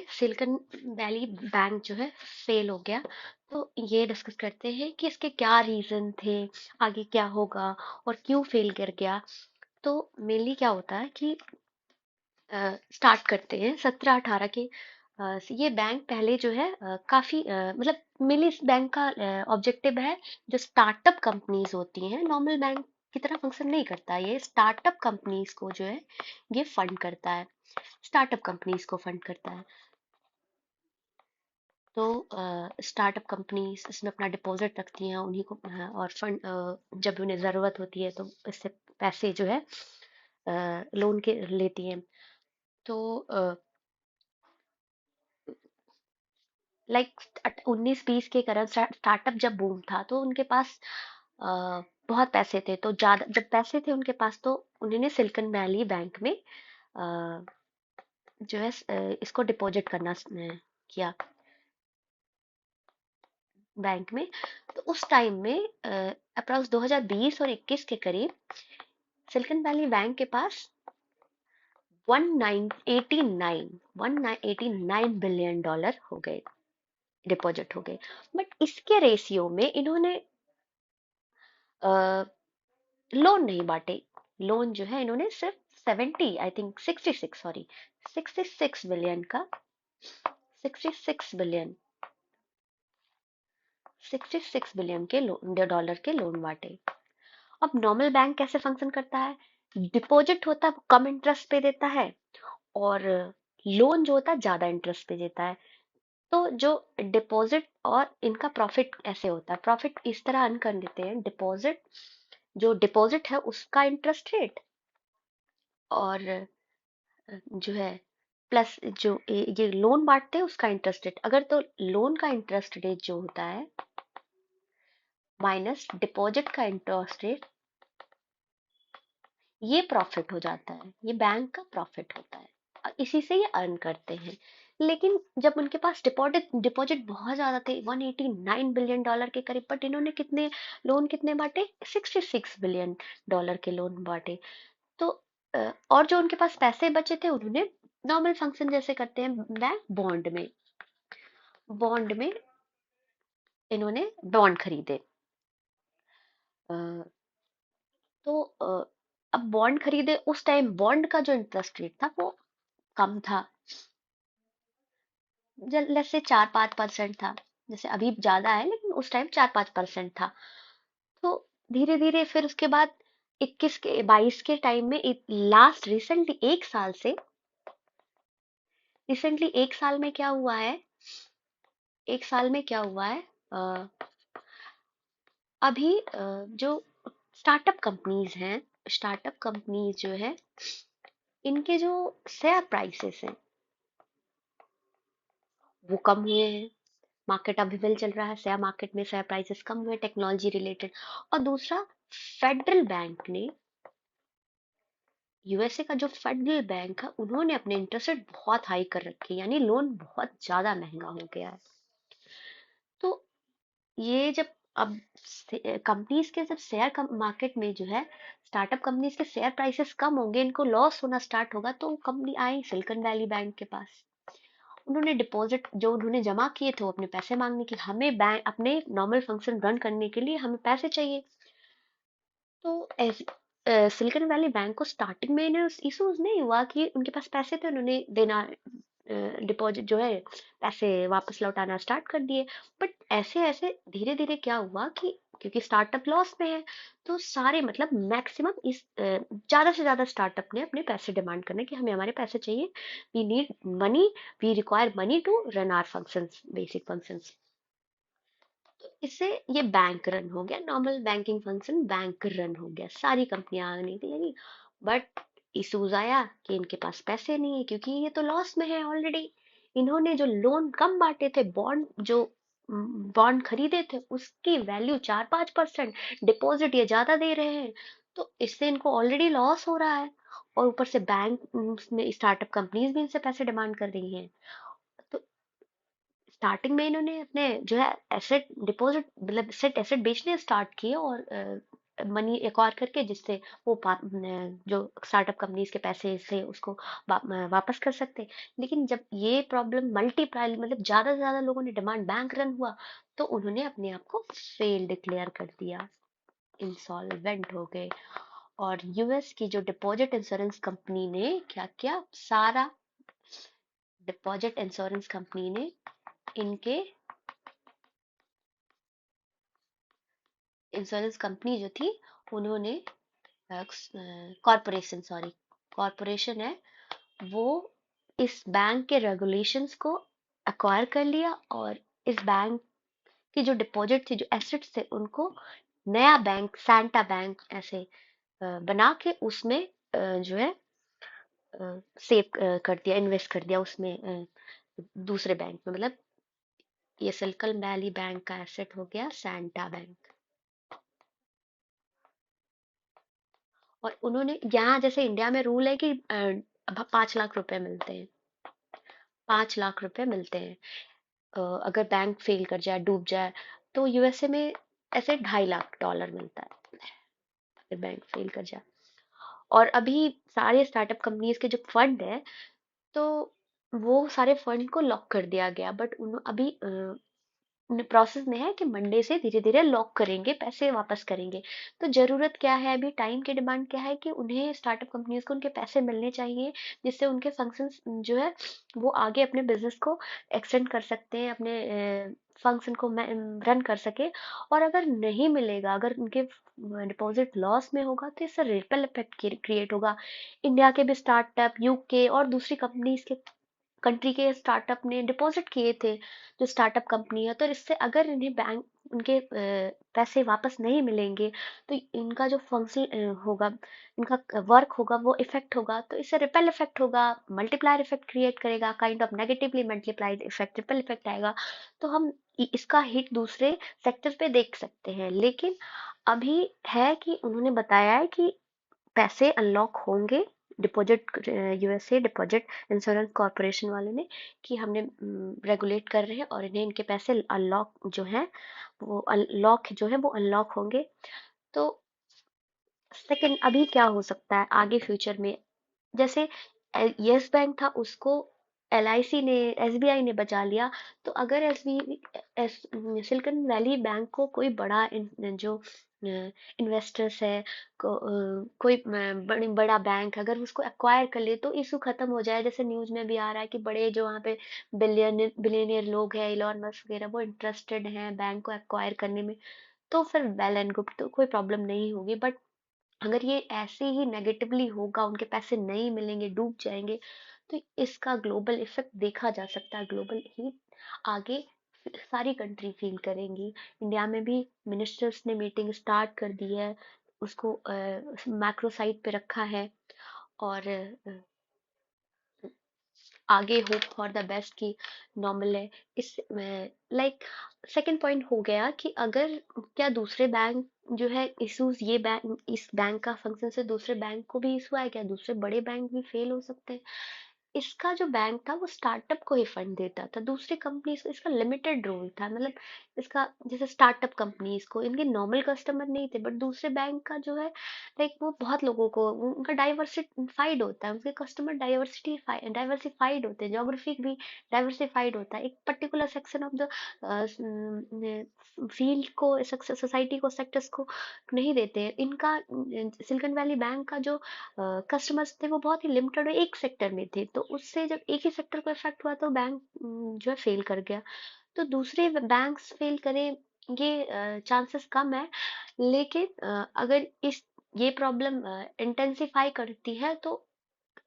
Silicon valley bank जो है fail हो गया। तो ये डिस्कस करते हैं कि इसके क्या रीजन थे, आगे क्या होगा और क्यों फेल कर गया। तो मेनली क्या होता है कि स्टार्ट करते हैं 17-18 के। ये बैंक पहले जो है काफी मतलब मेनली इस बैंक का ऑब्जेक्टिव है जो स्टार्टअप कंपनीज होती हैं। नॉर्मल बैंक की तरह फंक्शन नहीं करता, ये स्टार्टअप कंपनीज को जो है ये फंड करता है, स्टार्टअप कंपनीज को फंड करता है। तो स्टार्टअप कंपनीज इसमें अपना डिपॉजिट रखती हैं उन्हीं को, और फंड जब उन्हें ज़रूरत होती है तो इससे पैसे जो है लोन के लेती हैं। तो लाइक 19-20 के करंट स्टार्टअप जब बूम था तो उनके पास अ, बहुत पैसे थे। तो ज़्यादा जब पैसे थे उनके पास तो उन्होंने सिलिकॉन वैली बैंक में जो है इसको डिपॉजिट करना किया बैंक में। तो उस टाइम में अप्रॉक्स 2020 और 21 के करीब सिलिकॉन वैली बैंक के पास 1989 बिलियन डॉलर हो गए, डिपॉजिट हो गए। बट इसके रेशियो में इन्होंने लोन नहीं बांटे। लोन जो है इन्होंने सिर्फ 70, आई थिंक 66, सॉरी 66 बिलियन का 66 बिलियन 66 बिलियन के डॉलर के लोन बांटे। अब नॉर्मल बैंक कैसे फंक्शन करता है, डिपॉजिट होता है वो कम इंटरेस्ट पे देता है और लोन जो होता है ज्यादा इंटरेस्ट पे देता है। तो जो डिपॉजिट और इनका प्रॉफिट ऐसे होता है, प्रॉफिट इस तरह अर्न कर लेते हैं। डिपॉजिट, जो डिपॉजिट है उसका इंटरेस्ट रेट और जो है प्लस जो ये लोन बांटते हैं उसका इंटरेस्ट रेट। अगर तो लोन का इंटरेस्ट रेट जो होता है माइनस डिपॉजिट का इंटरेस्ट रेट, ये प्रॉफिट हो जाता है, ये बैंक का प्रॉफिट होता है और इसी से ये अर्न करते हैं। लेकिन जब उनके पास डिपॉजिट डिपॉजिट बहुत ज्यादा थे 189 बिलियन डॉलर के करीब, बट इन्होंने कितने लोन कितने बांटे, 66 बिलियन डॉलर के लोन बांटे। तो और जो उनके पास पैसे बचे थे उन्होंने नॉर्मल फंक्शन जैसे करते हैं बैंक, बॉन्ड में इन्होंने बॉन्ड खरीदे। अ, तो अब बॉन्ड खरीदे, उस टाइम बॉन्ड का जो इंटरेस्ट रेट था वो कम था, जैसे 4-5% था। जैसे अभी ज्यादा है लेकिन उस टाइम 4-5% था। तो धीरे धीरे फिर उसके बाद 21 के 22 के टाइम में लास्ट रिसेंटली एक साल में क्या हुआ है, एक साल में क्या हुआ है, अ, अभी जो स्टार्टअप कंपनीज हैं, स्टार्टअप कंपनीज जो है इनके जो शेयर प्राइसेस हैं वो कम हुए हैं। मार्केट अभी वेल चल रहा है, शेयर मार्केट में शेयर प्राइसेस कम हुए टेक्नोलॉजी रिलेटेड। और दूसरा, फेडरल बैंक ने, यूएसए का जो फेडरल बैंक है उन्होंने अपने इंटरेस्ट रेट बहुत हाई कर रखे हैं, यानी लोन बहुत ज्यादा महंगा हो गया है। तो ये जब अब कंपनीज के जब शेयर मार्केट में जो है स्टार्टअप कंपनीज के शेयर प्राइसेस कम होंगे, इनको लॉस होना स्टार्ट होगा, तो कंपनी आई सिलिकॉन वैली बैंक के पास। उन्होंने डिपॉजिट जो उन्होंने जमा किए थे वो अपने पैसे मांगने की, हमें बैंक अपने नॉर्मल फंक्शन रन करने के लिए हमें पैसे चाहिए। तो सिलिकॉन वैली बैंक को स्टार्टिंग में इन्हें इशूज नहीं हुआ कि उनके पास पैसे थे, उन्होंने देना डिपॉजिट जो है पैसे वापस लौटाना स्टार्ट कर दिए। बट ऐसे ऐसे धीरे धीरे क्या हुआ कि क्योंकि स्टार्टअप लॉस में है तो सारे मतलब मैक्सिमम इस ज्यादा से ज्यादा स्टार्टअप ने अपने पैसे डिमांड करने कि हमें हमारे पैसे चाहिए, we need money, we require money to run our functions, basic functions. इससे ये बैंक रन हो गया, normal banking function bank run हो गया, सारी कंपनियां आने की लगी। बट इशूज आया कि इनके पास पैसे नहीं है क्योंकि ये तो लॉस में है ऑलरेडी। इन्होंने जो लोन कम बांटे थे, बॉन्ड जो बॉन्ड खरीदे थे उसकी वैल्यू 4-5%, डिपॉजिट ये ज्यादा दे रहे हैं। तो इससे इनको ऑलरेडी लॉस हो रहा है और ऊपर से बैंक में स्टार्टअप कंपनीज भी इनसे पैसे डिमांड कर रही हैं। तो स्टार्टिंग में इन्होंने अपने जो है एसेट डिपॉजिट मतलब एसेट एसेट बेचने स्टार्ट किए और मनी एक्वायर करके, जिससे वो जो स्टार्टअप कंपनीज के पैसे से उसको वापस कर सकते। लेकिन जब ये प्रॉब्लम मल्टीप्लाई, मतलब ज्यादा से ज्यादा लोगों ने डिमांड, बैंक रन हुआ, तो उन्होंने अपने आप को फेल डिक्लेयर कर दिया, इंसॉल्वेंट हो गए। और यूएस की जो डिपॉजिट इंश्योरेंस कंपनी ने क्या किया, सारा डिपॉजिट इंश्योरेंस कंपनी ने इनके इंश्योरेंस कंपनी जो थी, उन्होंने कॉरपोरेशन, सॉरी, कॉरपोरेशन है वो, इस बैंक के रेगुलेशंस को एक्वायर कर लिया, और इस बैंक की जो डिपॉजिट थी, जो एसेट्स थे, उनको नया बैंक, सैंटा बैंक ऐसे बना के उसमें जो है सेव कर दिया, इन्वेस्ट कर दिया उसमें, दूसरे बैंक में। मतलब ये सिलिकॉन वैली बैंक का एसेट हो गया सैंटा बैंक। और उन्होंने यहाँ, जैसे इंडिया में रूल है कि 5 लाख रुपए मिलते हैं, 5 लाख रुपए मिलते हैं अगर बैंक फेल कर जाए, डूब जाए। तो यूएसए में ऐसे $2.5 लाख मिलता है अगर बैंक फेल कर जाए। और अभी सारे स्टार्टअप कंपनीज के जो फंड है, तो वो सारे फंड को लॉक कर दिया गया, बट उन अभी प्रोसेस में है कि मंडे से धीरे धीरे लॉक करेंगे, पैसे वापस करेंगे। तो जरूरत क्या है, अभी टाइम की डिमांड क्या है कि उन्हें, स्टार्टअप कंपनीज को, उनके पैसे मिलने चाहिए, जिससे उनके फंक्शंस जो है वो आगे अपने बिजनेस को एक्सटेंड कर सकते हैं, अपने फंक्शन को रन कर सके। और अगर नहीं मिलेगा, अगर उनके डिपॉजिट लॉस में होगा, तो इससे रिपल इफेक्ट क्रिएट होगा। इंडिया के भी स्टार्टअप, यूके और दूसरी कंपनीज के, कंट्री के स्टार्टअप ने डिपॉजिट किए थे, जो स्टार्टअप कंपनी है। तो इससे अगर इन्हें बैंक, उनके पैसे वापस नहीं मिलेंगे, तो इनका जो फंक्शन होगा, इनका वर्क होगा, वो इफेक्ट होगा। तो इससे रिपल इफेक्ट होगा, मल्टीप्लायर इफेक्ट क्रिएट करेगा, kind of negatively multiplied effect, ripple effect आएगा। तो हम इसका हिट दूसरे सेक्टर पे देख सकते हैं। लेकिन अभी है कि उन्होंने बताया है कि पैसे अनलॉक होंगे, deposit, USA deposit insurance corporation वाले ने, कि हमने रेगुलेट कर रहे हैं, और इन्हें इनके पैसे अनलॉक जो है, वो अनलॉक जो है वो अनलॉक होंगे। तो सेकंड, अभी क्या हो सकता है आगे फ्यूचर में, जैसे यस बैंक था, उसको एलआईसी ने, एसबीआई ने बचा लिया। तो अगर सिलिकॉन वैली बैंक को कोई बड़ा जो इन्वेस्टर्स है, कोई बड़ा बैंक अगर उसको एक्वायर कर ले, तो इशू खत्म हो जाए। जैसे न्यूज में भी आ रहा है कि बड़े जो वहाँ पे बिलियनियर लोग हैं, इलॉन मस्क वगैरह, वो इंटरेस्टेड हैं बैंक को एक्वायर करने में। तो फिर वेल एंड गुड, तो कोई प्रॉब्लम नहीं होगी। बट अगर ये ऐसे ही नेगेटिवली होगा, उनके पैसे नहीं मिलेंगे, डूब जाएंगे, तो इसका ग्लोबल इफेक्ट देखा जा सकता है। ग्लोबल हीट आगे सारी कंट्री फील करेंगी। इंडिया में भी मिनिस्टर्स ने मीटिंग स्टार्ट कर दी है, उसको मैक्रो साइट पे रखा है। और आगे होप फॉर द बेस्ट की नॉर्मल है। इस लाइक सेकंड पॉइंट हो गया कि अगर, क्या दूसरे बैंक जो है इश्यूज, ये बैंक, इस बैंक का फंक्शन से दूसरे बैंक को भी इशू आए, क्या दूसरे बड़े बैंक भी फेल हो सकते हैं। इसका जो बैंक था वो स्टार्टअप को ही फंड देता था, दूसरी कंपनीज को इसका लिमिटेड रोल था। मतलब इसका, जैसे स्टार्टअप कंपनीज को इनके नॉर्मल कस्टमर नहीं थे, बट दूसरे बैंक का जो है, लाइक वो बहुत लोगों को, उनका डाइवर्सिफाइड होता है, उनके कस्टमर डाइवर्सिफाइड होते हैं, जोग्राफिक भी डाइवर्सिफाइड होता है। एक particular section of the field को, सोसाइटी को, सेक्टर्स को नहीं देते हैं। इनका सिलिकॉन वैली बैंक का जो कस्टमर्स थे, वो बहुत ही लिमिटेड एक सेक्टर में थे। तो उससे जब एक ही सेक्टर को इफेक्ट हुआ, तो बैंक जो है फेल कर गया। तो दूसरे बैंक्स फेल करें, ये चांसेस कम है। लेकिन अगर इस ये प्रॉब्लम इंटेंसिफाई करती है, तो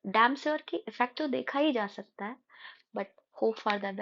डैम श्योर की इफेक्ट तो देखा ही जा सकता है। But hope for the best.